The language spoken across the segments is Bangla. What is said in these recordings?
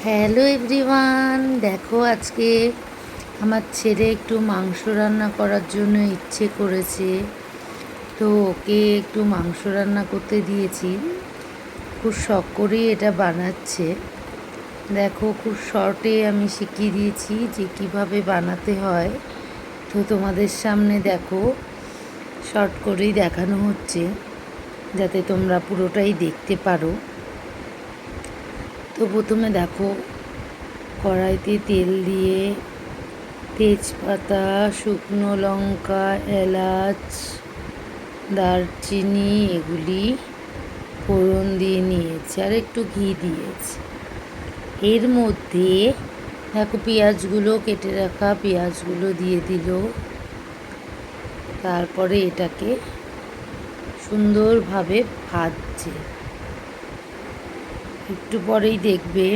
হ্যালো এভরিওয়ান, দেখো আজকে আমার ছেলে একটু মাংস রান্না করার জন্য ইচ্ছে করেছে। তো ওকে একটু মাংস রান্না করতে দিয়েছি। খুব শখ করেই এটা বানাচ্ছে। দেখো খুব শর্টে আমি শিখিয়ে দিয়েছি যে কিভাবে বানাতে হয়। তো তোমাদের সামনে দেখো শর্ট করেই দেখানো হচ্ছে যাতে তোমরা পুরোটাই দেখতে পারো। তো প্রথমে দেখো কড়াইতে তেল দিয়ে তেজপাতা, শুকনো লঙ্কা, এলাচ, দারচিনি এগুলি ফোড়ন দিয়ে নিয়েছি আর একটু ঘি দিয়েছি। এর মধ্যে দেখো পেঁয়াজগুলো কেটে রাখা পেঁয়াজগুলো দিয়ে দিল। তারপরে এটাকে সুন্দরভাবে ভাজছে। একটু পরেই দেখবে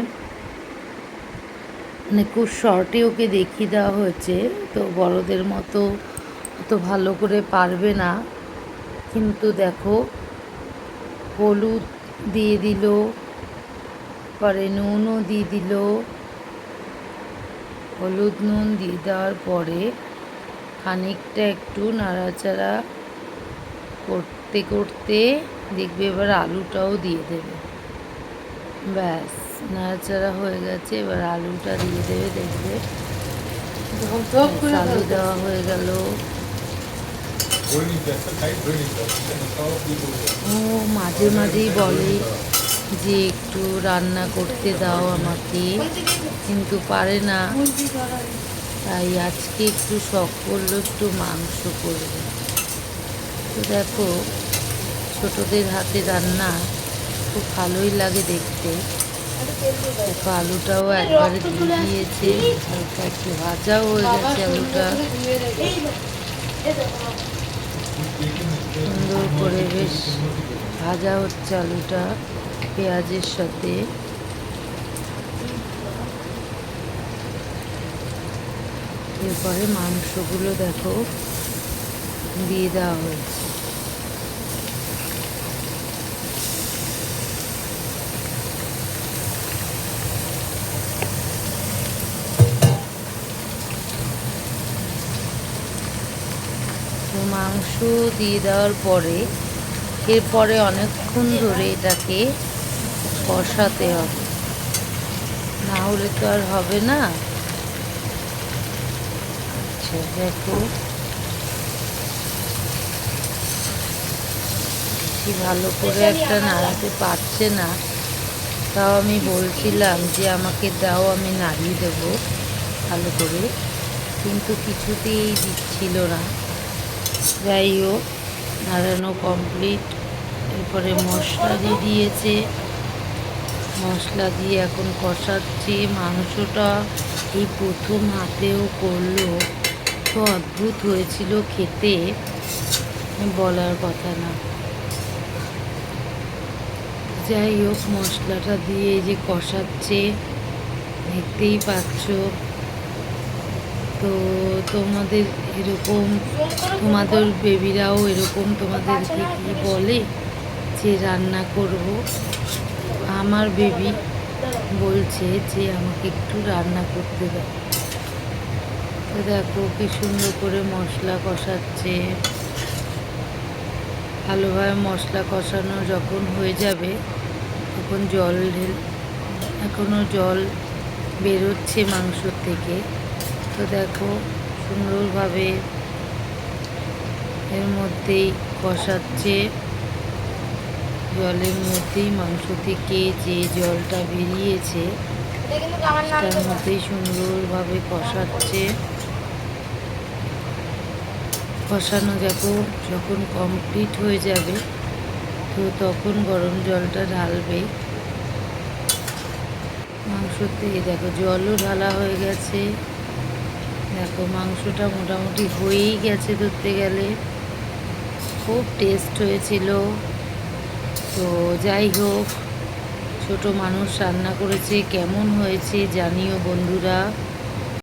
মানে খুব শর্টে ওকে দেখিয়ে দেওয়া হয়েছে, তো বড়দের মতো অত ভালো করে পারবে না। কিন্তু দেখো হলুদ দিয়ে দিল, পরে নুনও দিয়ে দিল। হলুদ নুন দিয়ে দেওয়ার পরে খানিকটা একটু নাড়াচাড়া করতে করতে দেখবে এবার আলুটাও দিয়ে দেবে। ব্যাস, নাড়াচাড়া হয়ে গেছে, এবার আলুটা দিয়ে দেবে। দেখবে আলু দেওয়া হয়ে গেল। ও মাঝে মাঝেই বলে যে একটু রান্না করতে দাও আমাকে, কিন্তু পারে না। তাই আজকে একটু শখ করলো একটু মাংস করবে। তো দেখো ছোটদের হাতে রান্না খুব ভালোই লাগে দেখতে। দেখো আলুটাও একবারে দিয়ে দিয়েছে, হালকা একটু ভাজাও হয়ে গেছে আলুটা। সুন্দর করে বেশ ভাজা হচ্ছে আলুটা পেঁয়াজের সাথে। এরপরে মাংসগুলো দেখো দিয়ে দেওয়া হয়েছে। তো মাংস দিয়ে দেওয়ার পরে এরপরে অনেকক্ষণ ধরে এটাকে কষাতে হবে, না হলে তো আর হবে না। আচ্ছা দেখো কি ভালো করে একটা নাড়াতে পারছে না, তাও আমি বলছিলাম যে আমাকে দাও, আমি নাড়িয়ে দেবো ভালো করে, কিন্তু কিছুতেই দিচ্ছিল না। যাই হোক নাড়ানো কমপ্লিট। এরপরে মশলা দিয়ে দিয়েছে, মশলা দিয়ে এখন কষাচ্ছি। মাংসটা এই প্রথম হাতেও করলো, তো অদ্ভুত হয়েছিল খেতে, বলার কথা না। যাই হোক মশলাটা দিয়ে যে কষাচ্ছে দেখতেই পাচ্ছ। তো তোমাদের এরকম, তোমাদের বেবিরাও এরকম তোমাদেরকে কি বলে যে রান্না করব? আমার বেবি বলছে যে আমাকে একটু রান্না করতে দাও। তো দেখো কি সুন্দর করে মশলা কষাচ্ছে। ভালোভাবে মশলা কষানো যখন হয়ে যাবে তখন জল এখনও জল বেরোচ্ছে মাংসর থেকে। তো দেখো সুন্দরভাবে এর মধ্যেই কষাচ্ছে, জলের মধ্যেই মাংস থেকে যে জলটা বেরিয়েছে তার মধ্যেই সুন্দরভাবে কষাচ্ছে। কষানো যখন কমপ্লিট হয়ে যাবে তো তখন গরম জলটা ঢালবে মাংসর থেকে। দেখো জলও ঢালা হয়ে গেছে। দেখো মাংসটা মোটামুটি হয়েই গেছে ধরতে গেলে। খুব টেস্ট হয়েছিল। তো যাই হোক ছোট মানুষ রান্না করেছে, কেমন হয়েছে জানিও বন্ধুরা।